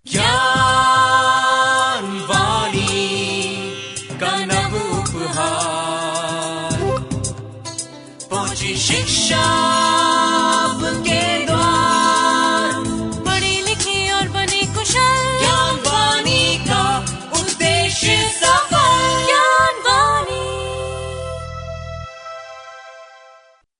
ज्ञानवाणी का नव उपहार, पहुंची शिक्षा के द्वार, पढ़ी लिखी और बनी कुशल, ज्ञानवाणी का उद्देश्य सफल। ज्ञानवाणी।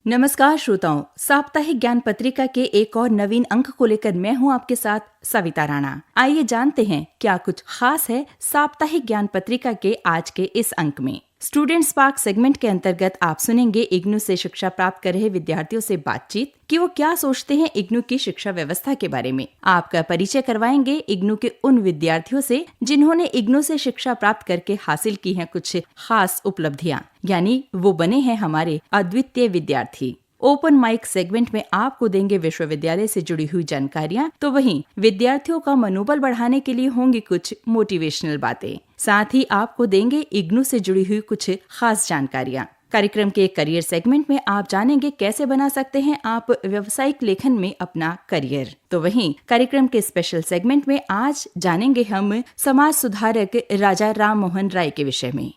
नमस्कार श्रोताओं, साप्ताहिक ज्ञान पत्रिका के एक और नवीन अंक को लेकर मैं हूं आपके साथ सविता राणा। आइए जानते हैं क्या कुछ खास है साप्ताहिक ज्ञान पत्रिका के आज के इस अंक में। स्टूडेंट स्पार्क सेगमेंट के अंतर्गत आप सुनेंगे इग्नू से शिक्षा प्राप्त कर रहे विद्यार्थियों से बातचीत कि वो क्या सोचते हैं इग्नू की शिक्षा व्यवस्था के बारे में। आपका परिचय करवाएंगे इग्नू के उन विद्यार्थियों से जिन्होंने इग्नू से शिक्षा प्राप्त करके हासिल की हैं कुछ खास उपलब्धियां, यानी वो बने हैं हमारे अद्वितीय विद्यार्थी। ओपन माइक सेगमेंट में आपको देंगे विश्वविद्यालय से जुड़ी हुई जानकारियां, तो वहीं विद्यार्थियों का मनोबल बढ़ाने के लिए होंगी कुछ मोटिवेशनल बातें। साथ ही आपको देंगे इग्नू से जुड़ी हुई कुछ खास जानकारियां। कार्यक्रम के करियर सेगमेंट में आप जानेंगे कैसे बना सकते हैं आप व्यावसायिक लेखन में अपना करियर। तो वहीं कार्यक्रम के स्पेशल सेगमेंट में आज जानेंगे हम समाज सुधारक राजा राम मोहन राय के विषय में।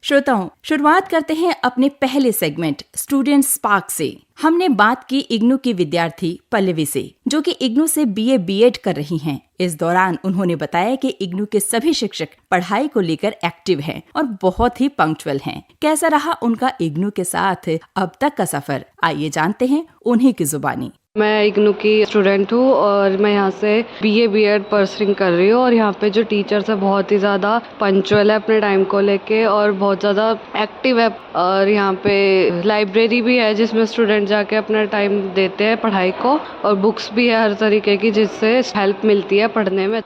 श्रोताओं, शुरुआत करते हैं अपने पहले सेगमेंट स्टूडेंट स्पार्क से। हमने बात की इग्नू की विद्यार्थी पल्लवी से, जो कि इग्नू से बीए बीएड कर रही हैं। इस दौरान उन्होंने बताया कि इग्नू के सभी शिक्षक पढ़ाई को लेकर एक्टिव हैं और बहुत ही पंक्चुअल हैं। कैसा रहा उनका इग्नू के साथ अब तक का सफर, आइए जानते हैं उन्हीं की जुबानी। मैं इग्नू की स्टूडेंट हूँ और मैं यहाँ से बीए बीएड परसिंग कर रही हूँ। और यहाँ पे जो टीचर्स है बहुत ही ज़्यादा पंक्चुअल है अपने टाइम को लेके और बहुत ज़्यादा एक्टिव है। और यहाँ पे लाइब्रेरी भी है जिसमें स्टूडेंट जाके अपना टाइम देते हैं पढ़ाई को, और बुक्स भी है हर तरीके की जिससे हेल्प मिलती है पढ़ने में।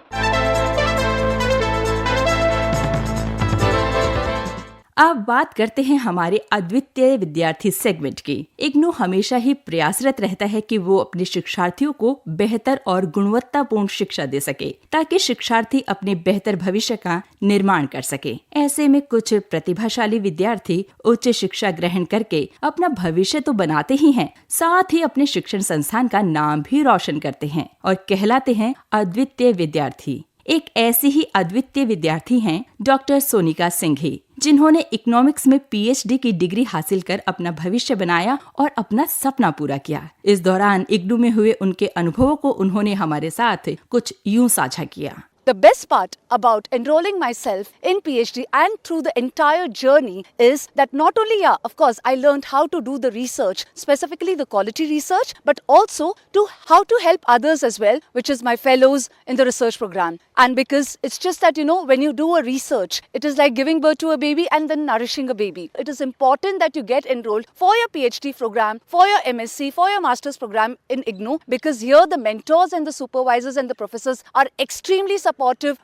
अब बात करते हैं हमारे अद्वितीय विद्यार्थी सेगमेंट की। इग्नू हमेशा ही प्रयासरत रहता है कि वो अपने शिक्षार्थियों को बेहतर और गुणवत्तापूर्ण शिक्षा दे सके, ताकि शिक्षार्थी अपने बेहतर भविष्य का निर्माण कर सके। ऐसे में कुछ प्रतिभाशाली विद्यार्थी उच्च शिक्षा ग्रहण करके अपना भविष्य तो बनाते ही हैं, साथ ही अपने शिक्षण संस्थान का नाम भी रोशन करते हैं और कहलाते हैं अद्वितीय विद्यार्थी। एक ऐसी ही अद्वितीय विद्यार्थी हैं डॉक्टर सोनिका सिंघी, जिन्होंने इकोनॉमिक्स में पीएचडी की डिग्री हासिल कर अपना भविष्य बनाया और अपना सपना पूरा किया। इस दौरान इग्नू में हुए उनके अनुभवों को उन्होंने हमारे साथ कुछ यूं साझा किया। The best part about enrolling myself in PhD and through the entire journey is that not only, of course, I learned how to do the research, specifically the quality research, but also how to help others as well, which is my fellows in the research program. And because it's just that, when you do a research, it is like giving birth to a baby and then nourishing a baby. It is important that you get enrolled for your PhD program, for your MSc, for your master's program in IGNOU, because here the mentors and the supervisors and the professors are extremely supportive,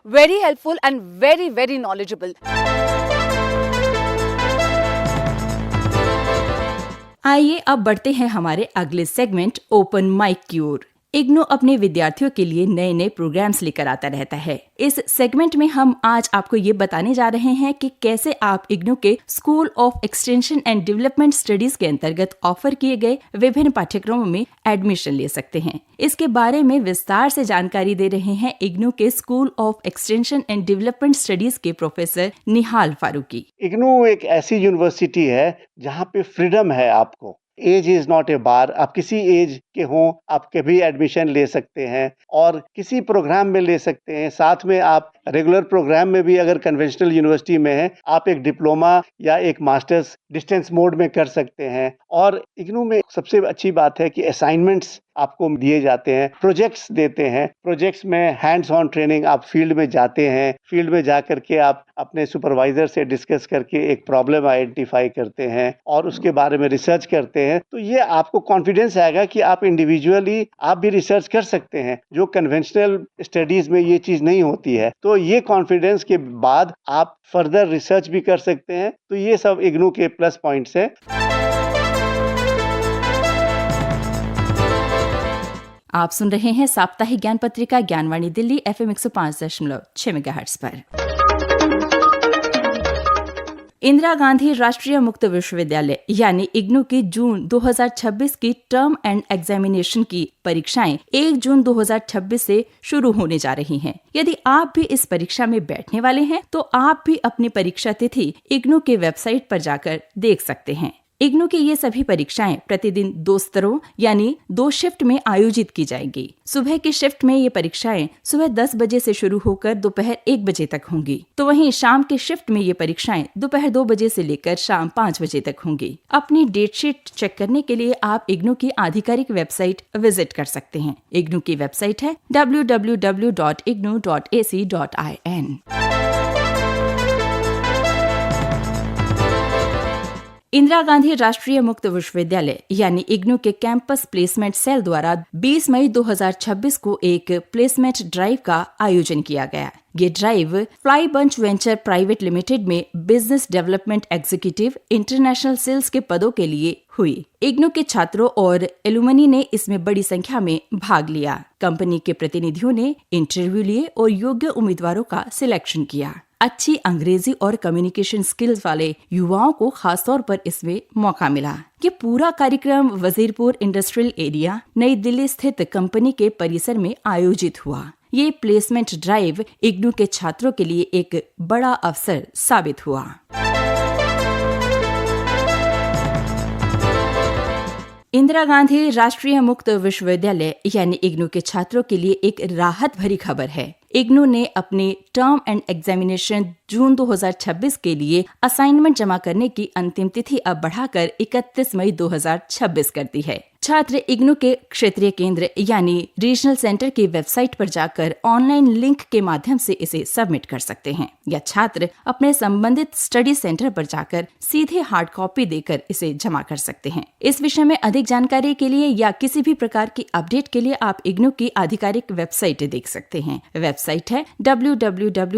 very helpful and very, very knowledgeable. आइए अब बढ़ते हैं हमारे अगले segment open mic की ओर। इग्नू अपने विद्यार्थियों के लिए नए नए प्रोग्राम्स लेकर आता रहता है। इस सेगमेंट में हम आज आपको ये बताने जा रहे हैं कि कैसे आप इग्नू के school of extension and development studies के अंतर्गत ऑफर किए गए विभिन्न पाठ्यक्रमों में एडमिशन ले सकते हैं। इसके बारे में विस्तार से जानकारी दे रहे हैं इग्नू के school of extension and development studies के प्रोफेसर निहाल फारूकी। इग्नू एक ऐसी यूनिवर्सिटी है जहाँ पे फ्रीडम है। आपको एज इज नॉट ए बार। आप किसी एज के हों, आप कभी एडमिशन ले सकते हैं और किसी प्रोग्राम में ले सकते हैं। साथ में आप रेगुलर प्रोग्राम में भी अगर कन्वेंशनल यूनिवर्सिटी में है, आप एक डिप्लोमा या एक मास्टर्स डिस्टेंस मोड में कर सकते हैं। और इग्नू में सबसे अच्छी बात है कि असाइनमेंट्स आपको दिए जाते हैं, प्रोजेक्ट्स देते हैं। प्रोजेक्ट्स में हैंड्स ऑन ट्रेनिंग, आप फील्ड में जाते हैं, फील्ड में जा करके आप अपने सुपरवाइजर से डिस्कस करके एक प्रॉब्लम आइडेंटिफाई करते हैं और उसके बारे में रिसर्च करते हैं। तो ये आपको कॉन्फिडेंस आएगा कि आप इंडिविजुअली आप भी रिसर्च कर सकते हैं, जो कन्वेंशनल स्टडीज में ये चीज़ नहीं होती है। तो ये कॉन्फिडेंस के बाद आप फर्दर रिसर्च भी कर सकते हैं। तो ये सब इग्नू के प्लस पॉइंट्स हैं। आप सुन रहे हैं साप्ताहिक ज्ञान पत्रिका ज्ञानवाणी दिल्ली FM 105.6 मेगाहर्ट्ज पर। इंदिरा गांधी राष्ट्रीय मुक्त विश्वविद्यालय यानी इग्नू की जून 2026 की टर्म एंड एग्जामिनेशन की परीक्षाएं 1 जून 2026 से शुरू होने जा रही हैं। यदि आप भी इस परीक्षा में बैठने वाले हैं तो आप भी अपनी परीक्षा तिथि इग्नू के वेबसाइट पर जाकर देख सकते हैं। इग्नू की ये सभी परीक्षाएं प्रतिदिन 2 स्तरों यानी 2 शिफ्ट में आयोजित की जाएंगी। सुबह की शिफ्ट में ये परीक्षाएं सुबह 10 बजे से शुरू होकर दोपहर 1 बजे तक होंगी, तो वहीं शाम की शिफ्ट में ये परीक्षाएं दोपहर 2 बजे से लेकर शाम 5 बजे तक होंगी। अपनी डेट शीट चेक करने के लिए आप इग्नू की आधिकारिक वेबसाइट विजिट कर सकते हैं। इग्नू की वेबसाइट है www.ignu.ac.in। इंदिरा गांधी राष्ट्रीय मुक्त विश्वविद्यालय यानी इग्नू के कैंपस प्लेसमेंट सेल द्वारा 20 मई 2026 को एक प्लेसमेंट ड्राइव का आयोजन किया गया। ये drive fly bunch venture private limited में business development executive international sales के पदों के लिए हुई। इग्नू के छात्रों और एलुमनी ने इसमें बड़ी संख्या में भाग लिया। कंपनी के प्रतिनिधियों ने इंटरव्यू लिए और योग्य उम्मीदवारों का सिलेक्शन किया। अच्छी अंग्रेजी और कम्युनिकेशन स्किल्स वाले युवाओं को खासतौर पर इसमें मौका मिला। ये पूरा कार्यक्रम वजीरपुर इंडस्ट्रियल एरिया नई दिल्ली स्थित कंपनी के परिसर में आयोजित हुआ। ये प्लेसमेंट ड्राइव इग्नू के छात्रों के लिए एक बड़ा अवसर साबित हुआ। इंदिरा गांधी राष्ट्रीय मुक्त विश्वविद्यालय यानी इग्नू के छात्रों के लिए एक राहत भरी खबर है। इग्नू ने अपने टर्म एंड एग्जामिनेशन जून 2026 के लिए असाइनमेंट जमा करने की अंतिम तिथि अब बढ़ाकर 31 मई 2026 कर दी है। छात्र इग्नू के क्षेत्रीय केंद्र यानी रीजनल सेंटर की वेबसाइट पर जाकर ऑनलाइन लिंक के माध्यम से इसे सबमिट कर सकते हैं, या छात्र अपने संबंधित स्टडी सेंटर पर जाकर सीधे हार्ड कॉपी देकर इसे जमा कर सकते हैं। इस विषय में अधिक जानकारी के लिए या किसी भी प्रकार की अपडेट के लिए आप इग्नू की आधिकारिक वेबसाइट देख सकते हैं। वेबसाइट है www.ignu.ac.in।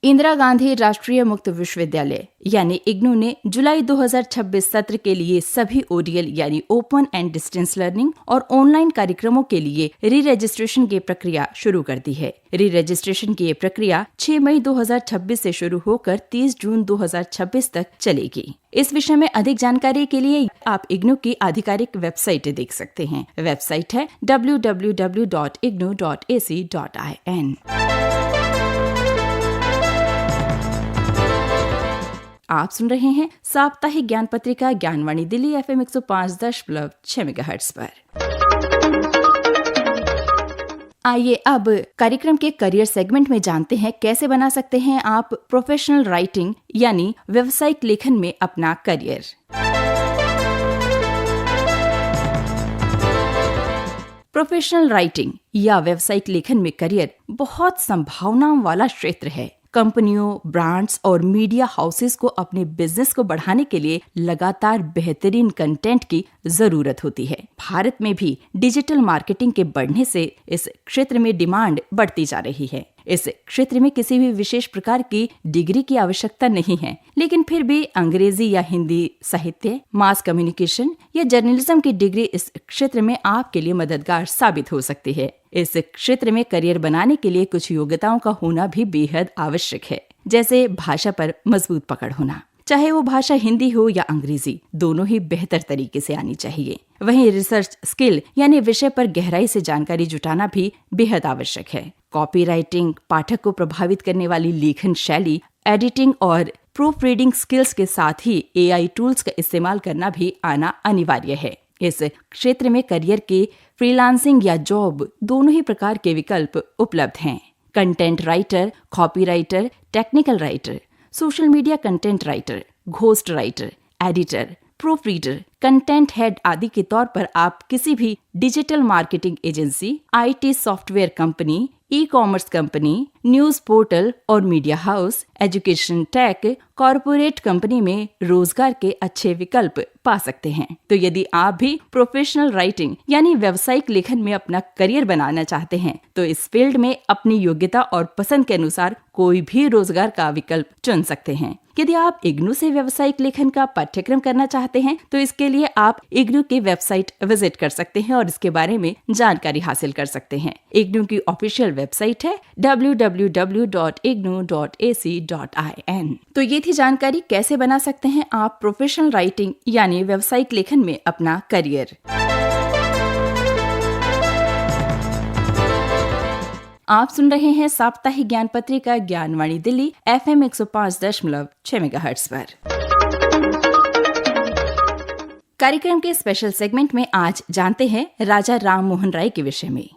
इंदिरा गांधी राष्ट्रीय मुक्त विश्वविद्यालय यानी इग्नू ने जुलाई 2026 सत्र के लिए सभी ओडीएल यानी ओपन एंड डिस्टेंस लर्निंग और ऑनलाइन कार्यक्रमों के लिए री रजिस्ट्रेशन की प्रक्रिया शुरू कर दी है। री रजिस्ट्रेशन की ये प्रक्रिया 6 मई 2026 से शुरू होकर 30 जून 2026 तक चलेगी। इस विषय में अधिक जानकारी के लिए आप इग्नू की आधिकारिक वेबसाइट देख सकते हैं। वेबसाइट है www.ignu.ac.in। आप सुन रहे हैं साप्ताहिक ज्ञान पत्रिका ज्ञानवाणी दिल्ली FM 105.6 मेगाहर्ट्ज पर। आइए अब कार्यक्रम के करियर सेगमेंट में जानते हैं कैसे बना सकते हैं आप प्रोफेशनल राइटिंग यानी व्यावसायिक लेखन में अपना करियर। प्रोफेशनल राइटिंग या व्यावसायिक लेखन में करियर बहुत संभावनाओं वाला क्षेत्र है। कंपनियों, ब्रांड्स और मीडिया हाउसेस को अपने बिजनेस को बढ़ाने के लिए लगातार बेहतरीन कंटेंट की जरूरत होती है। भारत में भी डिजिटल मार्केटिंग के बढ़ने से इस क्षेत्र में डिमांड बढ़ती जा रही है। इस क्षेत्र में किसी भी विशेष प्रकार की डिग्री की आवश्यकता नहीं है, लेकिन फिर भी अंग्रेजी या हिंदी साहित्य, मास कम्युनिकेशन या जर्नलिज्म की डिग्री इस क्षेत्र में आपके लिए मददगार साबित हो सकती है। इस क्षेत्र में करियर बनाने के लिए कुछ योग्यताओं का होना भी बेहद आवश्यक है, जैसे भाषा पर मजबूत पकड़ होना, चाहे वो भाषा हिंदी हो या अंग्रेजी, दोनों ही बेहतर तरीके से आनी चाहिए। वहीं रिसर्च स्किल यानी विषय पर गहराई से जानकारी जुटाना भी बेहद आवश्यक है। कॉपीराइटिंग, पाठक को प्रभावित करने वाली लेखन शैली, एडिटिंग और प्रूफ रीडिंग स्किल्स के साथ ही AI टूल्स का इस्तेमाल करना भी आना अनिवार्य है। इस क्षेत्र में करियर के फ्रीलांसिंग या जॉब दोनों ही प्रकार के विकल्प उपलब्ध हैं। Content writer, copywriter, technical writer, social media content writer, ghost writer, editor, proofreader, content head आदि के तौर पर आप किसी भी digital marketing agency, IT software company, e-commerce company, news portal और media house, education tech, corporate company में रोजगार के अच्छे विकल्प पा सकते हैं। तो यदि आप भी प्रोफेशनल राइटिंग यानी व्यावसायिक लेखन में अपना करियर बनाना चाहते हैं तो इस फील्ड में अपनी योग्यता और पसंद के अनुसार कोई भी रोजगार का विकल्प चुन सकते हैं। यदि आप इग्नू से व्यावसायिक लेखन का पाठ्यक्रम करना चाहते हैं तो इसके लिए आप इग्नू की वेबसाइट विजिट कर सकते हैं और इसके बारे में जानकारी हासिल कर सकते हैं। इग्नू की ऑफिशियल वेबसाइट है www.ignu.ac.in। तो ये थी जानकारी कैसे बना सकते हैं आप प्रोफेशनल राइटिंग यानी व्यावसायिक लेखन में अपना करियर। आप सुन रहे हैं साप्ताहिक ज्ञान पत्रिका ज्ञानवाणी दिल्ली FM 105.6 मेगाहर्ट्ज पर। कार्यक्रम के स्पेशल सेगमेंट में आज जानते हैं राजा राम मोहन राय के विषय में।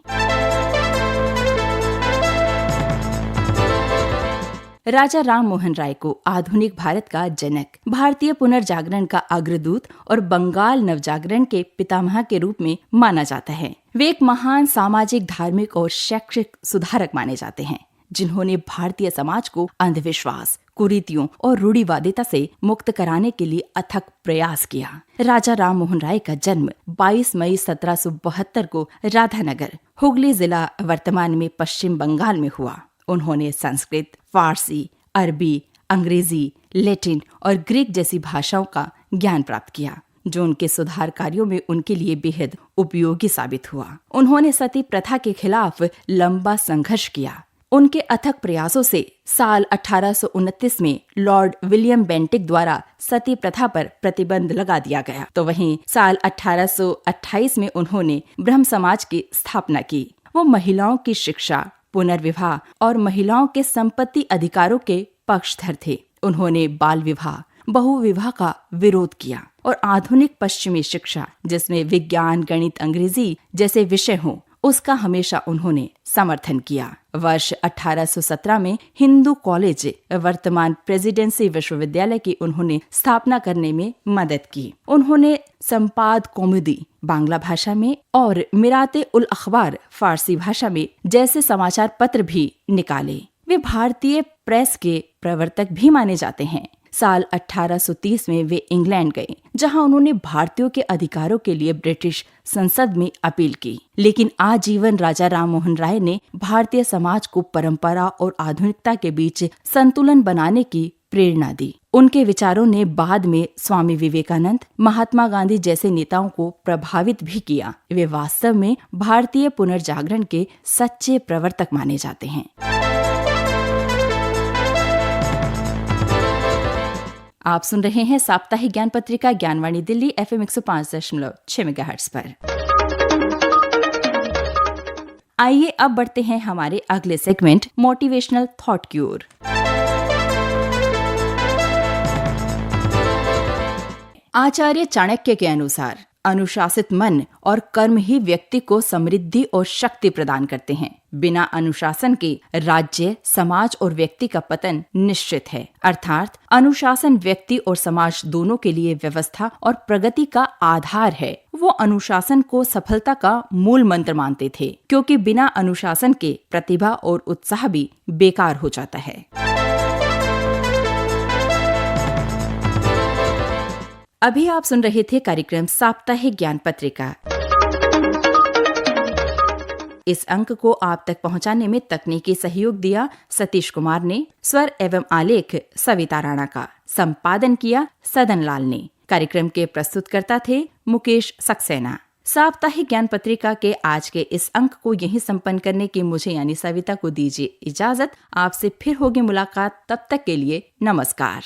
राजा राम मोहन राय को आधुनिक भारत का जनक, भारतीय पुनर्जागरण का अग्रदूत और बंगाल नवजागरण के पितामह के रूप में माना जाता है। वे एक महान सामाजिक, धार्मिक और शैक्षिक सुधारक माने जाते हैं जिन्होंने भारतीय समाज को अंधविश्वास, कुरीतियों और रूढ़िवादिता से मुक्त कराने के लिए अथक प्रयास किया। राजा राम मोहन राय का जन्म 22 मई 1772 को राधानगर, हुगली जिला वर्तमान में पश्चिम बंगाल में हुआ। उन्होंने संस्कृत, फारसी, अरबी, अंग्रेजी, लैटिन और ग्रीक जैसी भाषाओं का ज्ञान प्राप्त किया जो उनके सुधार कार्यों में उनके लिए बेहद उपयोगी साबित हुआ। उन्होंने सती प्रथा के खिलाफ लंबा संघर्ष किया। उनके अथक प्रयासों से साल 1829 में लॉर्ड विलियम बेंटिक द्वारा सती प्रथा पर प्रतिबंध लगा दिया गया। तो वहीं साल 1828 में उन्होंने ब्रह्म समाज की स्थापना की। वो महिलाओं की शिक्षा, पुनर्विवाह और महिलाओं के संपत्ति अधिकारों के पक्षधर थे। उन्होंने बाल विवाह, बहुविवाह का विरोध किया और आधुनिक पश्चिमी शिक्षा जिसमें विज्ञान, गणित, अंग्रेजी जैसे विषय हों उसका हमेशा उन्होंने समर्थन किया। वर्ष 1817 में हिंदू कॉलेज, वर्तमान प्रेसिडेंसी विश्वविद्यालय की उन्होंने स्थापना करने में मदद की। उन्होंने संपाद कौमुदी बांग्ला भाषा में और मिराते उल अखबार फारसी भाषा में जैसे समाचार पत्र भी निकाले। वे भारतीय प्रेस के प्रवर्तक भी माने जाते हैं। साल 1830 में वे इंग्लैंड गए जहां उन्होंने भारतीयों के अधिकारों के लिए ब्रिटिश संसद में अपील की। लेकिन आजीवन राजा राम मोहन राय ने भारतीय समाज को परंपरा और आधुनिकता के बीच संतुलन बनाने की प्रेरणा दी। उनके विचारों ने बाद में स्वामी विवेकानंद, महात्मा गांधी जैसे नेताओं को प्रभावित भी किया। वे वास्तव में भारतीय पुनर्जागरण के सच्चे प्रवर्तक माने जाते हैं। आप सुन रहे हैं साप्ताहिक ज्ञान पत्रिका ज्ञानवाणी दिल्ली FM 105.6 मेगाहर्ट्ज पर। आइए अब बढ़ते हैं हमारे अगले सेगमेंट मोटिवेशनल थॉट की ओर। आचार्य चाणक्य के अनुसार अनुशासित मन और कर्म ही व्यक्ति को समृद्धि और शक्ति प्रदान करते हैं। बिना अनुशासन के राज्य, समाज और व्यक्ति का पतन निश्चित है। अर्थात अनुशासन व्यक्ति और समाज दोनों के लिए व्यवस्था और प्रगति का आधार है। वो अनुशासन को सफलता का मूल मंत्र मानते थे क्योंकि बिना अनुशासन के प्रतिभा और उत्साह भी बेकार हो जाता है। अभी आप सुन रहे थे कार्यक्रम साप्ताहिक ज्ञान पत्रिका। इस अंक को आप तक पहुंचाने में तकनीकी सहयोग दिया सतीश कुमार ने। स्वर एवं आलेख सविता राणा का। संपादन किया सदन लाल ने। कार्यक्रम के प्रस्तुतकर्ता थे मुकेश सक्सेना। साप्ताहिक ज्ञान पत्रिका के आज के इस अंक को यहीं संपन्न करने की मुझे यानी सविता को दीजिए इजाजत। आपसे फिर होगी मुलाकात। तब तक के लिए नमस्कार।